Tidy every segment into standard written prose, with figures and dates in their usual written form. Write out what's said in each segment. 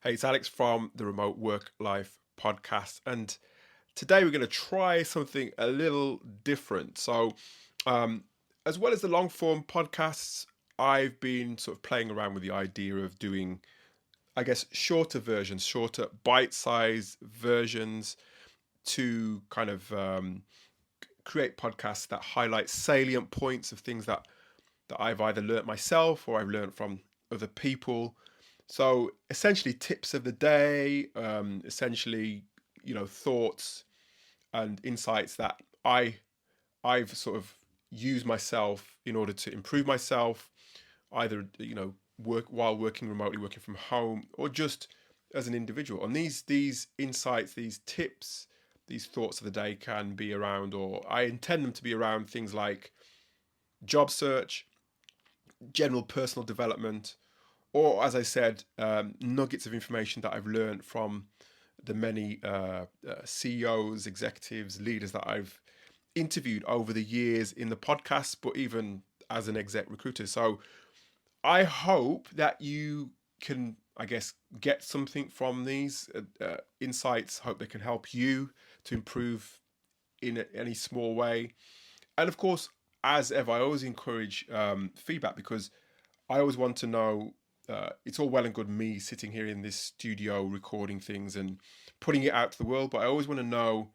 Hey, it's Alex from the Remote Work Life podcast. And today we're going to try something a little different. Um, as well as the long form podcasts, I've been sort of playing around with the idea of doing, I guess, shorter versions, shorter bite sized versions to kind of create podcasts that highlight salient points of things that I've either learnt myself or I've learnt from other people. So essentially, tips of the day, essentially, thoughts and insights that I've sort of used myself in order to improve myself, either work while working remotely, working from home, or just as an individual. And these insights, these tips, these thoughts of the day can be around, or I intend them to be around things like job search, general personal development, or as I said, nuggets of information that I've learned from the many CEOs, executives, leaders that I've interviewed over the years in the podcast, but even as an exec recruiter. So I hope that you can, I guess, get something from these insights. Hope they can help you to improve in any small way. And of course, as ever, I always encourage feedback because I always want to know. It's all well and good me sitting here in this studio recording things and putting it out to the world, but I always want to know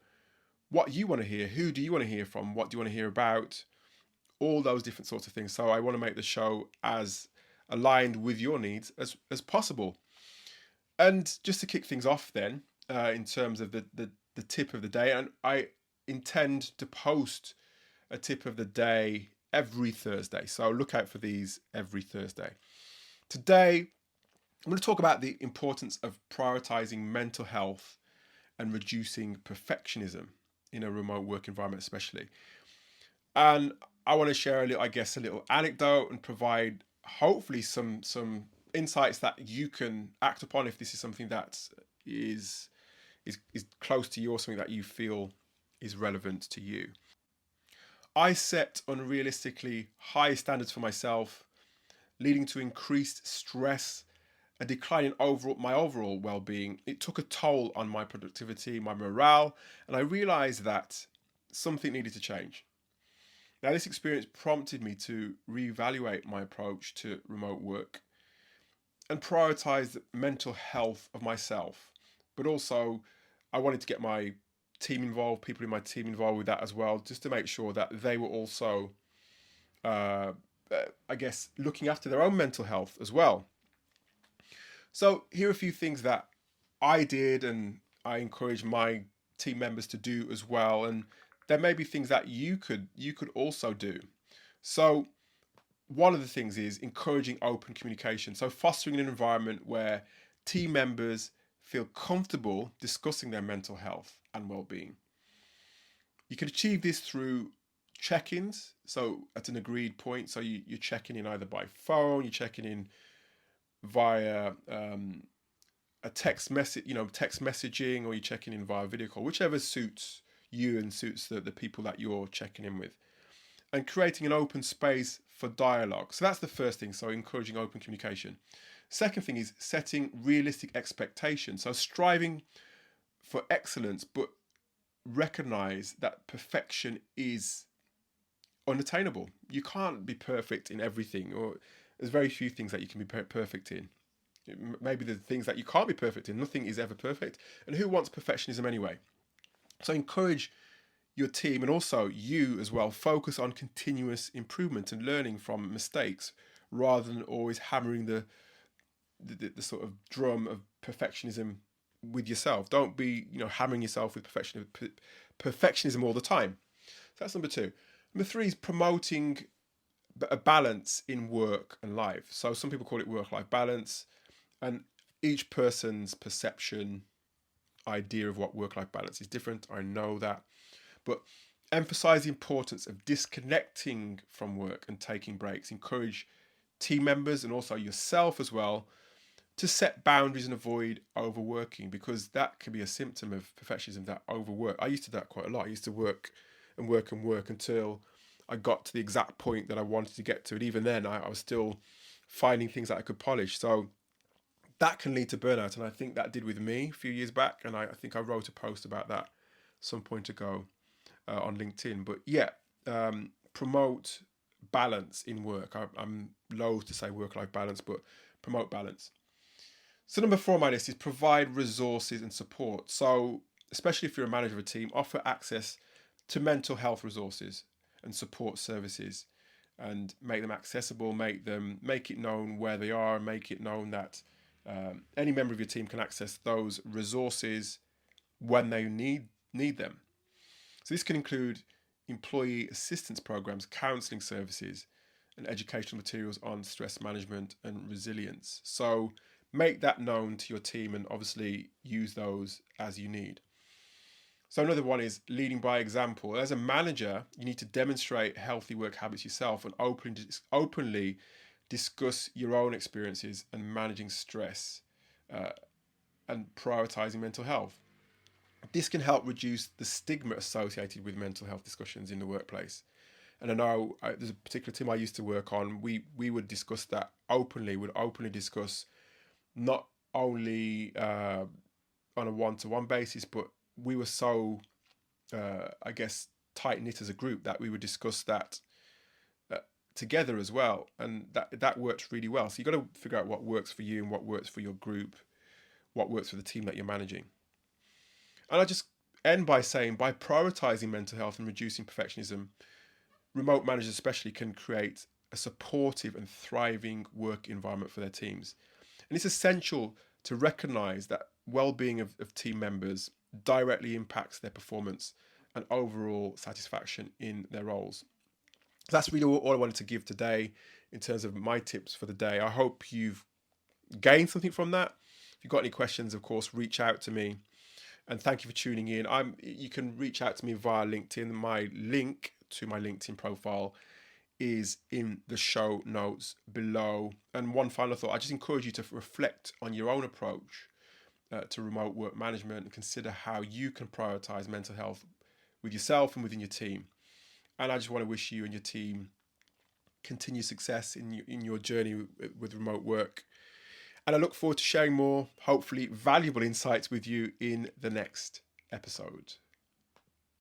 what you want to hear. Who do you want to hear from? What do you want to hear about? All those different sorts of things. So I want to make the show as aligned with your needs as possible. And just to kick things off, then, in terms of the tip of the day, and I intend to post a tip of the day every Thursday. So look out for these every Thursday. Today, I'm going to talk about the importance of prioritizing mental health and reducing perfectionism in a remote work environment, especially. And I want to share a little anecdote and provide hopefully some insights that you can act upon if this is something that is is close to you or something that you feel is relevant to you. I set unrealistically high standards for myself, leading to increased stress, a decline in my overall well-being. It took a toll on my productivity, my morale, and I realized that something needed to change. Now, this experience prompted me to reevaluate my approach to remote work and prioritize the mental health of myself. But also, I wanted to get my team involved, people in my team involved with that as well, just to make sure that they were also, uh, I guess, looking after their own mental health as well. So, here are a few things that I did and I encourage my team members to do as well. And there may be things that you could also do. So, one of the things is encouraging open communication. So fostering an environment where team members feel comfortable discussing their mental health and well-being. You can achieve this through check-ins. So at an agreed point, so you're checking in either by phone, you're checking in via a text message, text messaging, or you're checking in via video call, whichever suits you and suits the people that you're checking in with, and creating an open space for dialogue. So that's the first thing. So encouraging open communication. Second thing is setting realistic expectations. So striving for excellence, but recognize that perfection is unattainable. You can't be perfect in everything, or there's very few things that you can be perfect in. Maybe the things that you can't be perfect in. Nothing is ever perfect. And who wants perfectionism anyway? So encourage your team and also you as well focus on continuous improvement and learning from mistakes rather than always hammering the sort of drum of perfectionism with yourself. Don't be hammering yourself with perfectionism all the time. So that's number two. Number three is promoting a balance in work and life. So some people call it work-life balance, and each person's perception idea of what work-life balance is different. I know that. But emphasize the importance of disconnecting from work and taking breaks. Encourage team members and also yourself as well to set boundaries and avoid overworking, because that can be a symptom of perfectionism, that overwork. I used to do that quite a lot. I used to work and work and work until I got to the exact point that I wanted to get to. And even then, I was still finding things that I could polish. So that can lead to burnout. And I think that did with me a few years back. And I think I wrote a post about that some point ago on LinkedIn. But yeah, promote balance in work. I'm loath to say work-life balance, but promote balance. So number 4 on my list is provide resources and support. So especially if you're a manager of a team, offer access to mental health resources and support services, and make them accessible. Make it known where they are. Make it known that any member of your team can access those resources when they need them. So this can include employee assistance programs, counselling services, and educational materials on stress management and resilience. So make that known to your team and obviously use those as you need. So another one is leading by example. As a manager, you need to demonstrate healthy work habits yourself and openly discuss your own experiences and managing stress and prioritizing mental health. This can help reduce the stigma associated with mental health discussions in the workplace. And I know there's a particular team I used to work on. We would discuss that openly. Would openly discuss not only on a one-to-one basis, but we were so, I guess, tight-knit as a group that we would discuss that together as well. And that works really well. So you've got to figure out what works for you and what works for your group, what works for the team that you're managing. And I just end by saying, by prioritizing mental health and reducing perfectionism, remote managers especially can create a supportive and thriving work environment for their teams. And it's essential to recognize that well-being of team members directly impacts their performance and overall satisfaction in their roles. So that's really all I wanted to give today in terms of my tips for the day. I hope you've gained something from that. If you've got any questions, of course, reach out to me. And thank you for tuning in. You can reach out to me via LinkedIn. My link to my LinkedIn profile is in the show notes below. And one final thought, I just encourage you to reflect on your own approach to remote work management and consider how you can prioritize mental health with yourself and within your team. And I just want to wish you and your team continued success in your journey with remote work. And I look forward to sharing more, hopefully valuable insights with you in the next episode.